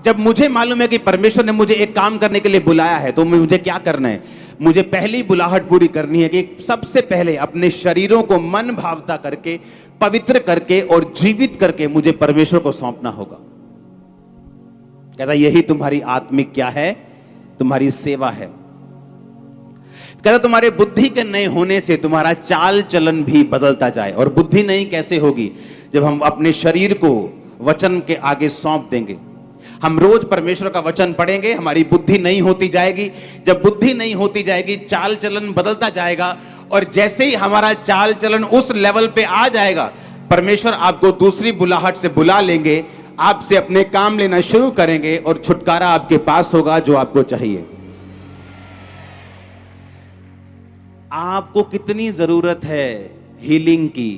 जब मुझे मालूम है कि परमेश्वर ने मुझे एक काम करने के लिए बुलाया है, तो मुझे क्या करना है? मुझे पहली बुलाहट पूरी करनी है कि सबसे पहले अपने शरीरों को मन भावता करके, पवित्र करके और जीवित करके मुझे परमेश्वर को सौंपना होगा। कहता यही तुम्हारी आत्मिक क्या है? तुम्हारी सेवा है। कहता तुम्हारे बुद्धि के नए होने से तुम्हारा चाल चलन भी बदलता जाए। और बुद्धि नई कैसे होगी? जब हम अपने शरीर को वचन के आगे सौंप देंगे। हम रोज परमेश्वर का वचन पढ़ेंगे, हमारी बुद्धि नई होती जाएगी। जब बुद्धि नई होती जाएगी, चाल चलन बदलता जाएगा। और जैसे ही हमारा चाल चलन उस लेवल पे आ जाएगा, परमेश्वर आपको दूसरी बुलाहट से बुला लेंगे, आपसे अपने काम लेना शुरू करेंगे और छुटकारा आपके पास होगा जो आपको चाहिए। आपको कितनी जरूरत है हीलिंग की,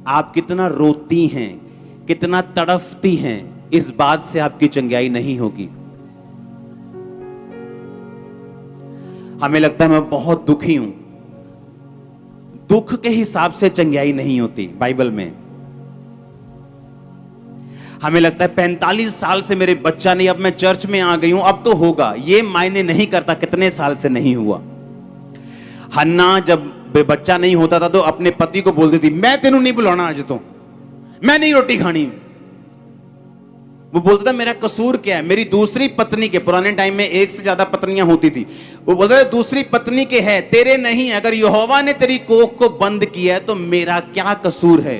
आप कितना रोती हैं, कितना तड़फती हैं, इस बात से आपकी चंगाई नहीं होगी। हमें लगता है मैं बहुत दुखी हूं, दुख के हिसाब से चंगाई नहीं होती बाइबल में। हमें लगता है 45 साल से मेरे बच्चा नहीं, अब मैं चर्च में आ गई हूं, अब तो होगा। ये मायने नहीं करता कितने साल से नहीं हुआ। हन्ना जब बच्चा नहीं होता था तो अपने पति को बोलती थी, मैं तेनू नहीं बुलाना, आज तो मैं नहीं रोटी खानी। वो बोलता था मेरा कसूर क्या है? मेरी दूसरी पत्नी के, पुराने टाइम में एक से ज्यादा पत्नियां होती थी, वो बोलता था दूसरी पत्नी के है, तेरे नहीं। अगर यहोवा ने तेरी कोख को बंद किया है तो मेरा क्या कसूर है?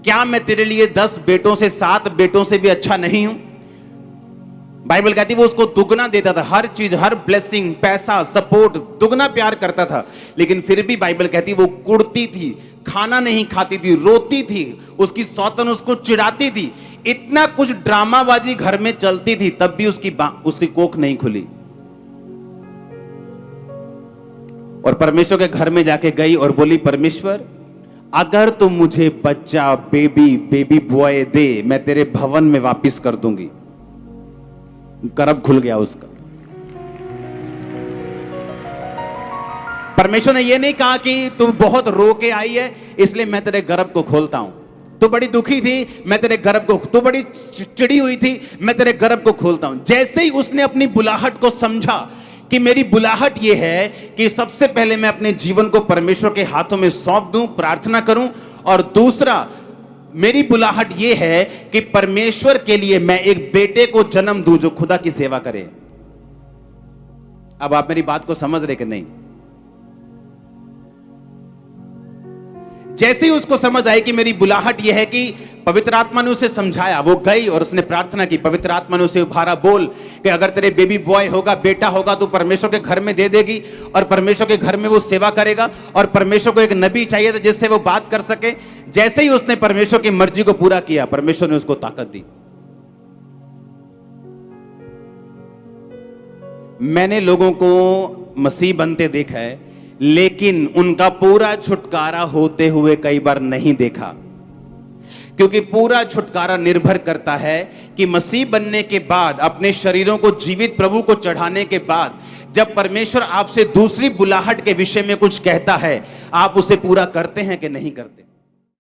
क्या मैं तेरे लिए 10 बेटों से 7 बेटों से भी अच्छा नहीं हूं? बाइबल कहती वो उसको दुगना देता था, हर चीज, हर ब्लेसिंग, पैसा, सपोर्ट, दुगना प्यार करता था। लेकिन फिर भी बाइबल कहती वो कुड़ती थी, खाना नहीं खाती थी, रोती थी, उसकी सौतन उसको चिढ़ाती थी, इतना कुछ ड्रामाबाजी घर में चलती थी, तब भी उसकी कोख नहीं खुली। और परमेश्वर के घर में जाके गई और बोली, परमेश्वर अगर तुम मुझे बच्चा, बेबी बॉय दे, मैं तेरे भवन में वापस कर दूंगी। गर्भ खुल गया उसका। परमेश्वर ने यह नहीं कहा कि तू बहुत रो के आई है इसलिए मैं तेरे गर्भ को खोलता हूं, तू बड़ी दुखी थी, मैं तेरे गर्भ को, तू बड़ी चिड़ी हुई थी, मैं तेरे गर्भ को खोलता हूं। जैसे ही उसने अपनी बुलाहट को समझा कि मेरी बुलाहट यह है कि सबसे पहले मैं अपने जीवन को परमेश्वर के हाथों में सौंप दूं, प्रार्थना करूं, और दूसरा मेरी बुलाहट यह है कि परमेश्वर के लिए मैं एक बेटे को जन्म दूं जो खुदा की सेवा करे। अब आप मेरी बात को समझ रहे कि नहीं? जैसे ही उसको समझ आई कि मेरी बुलाहट यह है कि पवित्र आत्मा ने उसे समझाया, वो गई और उसने प्रार्थना की, पवित्र आत्मा ने उसे उभारा, बोल कि अगर तेरे बेबी बॉय होगा, बेटा होगा, तो परमेश्वर के घर में दे देगी और परमेश्वर के घर में वो सेवा करेगा। और परमेश्वर को एक नबी चाहिए था जिससे वो बात कर सके। जैसे ही उसने परमेश्वर की मर्जी को पूरा किया, परमेश्वर ने उसको ताकत दी। मैंने लोगों को मसीह बनते देखा है, लेकिन उनका पूरा छुटकारा होते हुए कई बार नहीं देखा, क्योंकि पूरा छुटकारा निर्भर करता है कि मसीह बनने के बाद, अपने शरीरों को जीवित प्रभु को चढ़ाने के बाद, जब परमेश्वर आपसे दूसरी बुलाहट के विषय में कुछ कहता है, आप उसे पूरा करते हैं कि नहीं करते।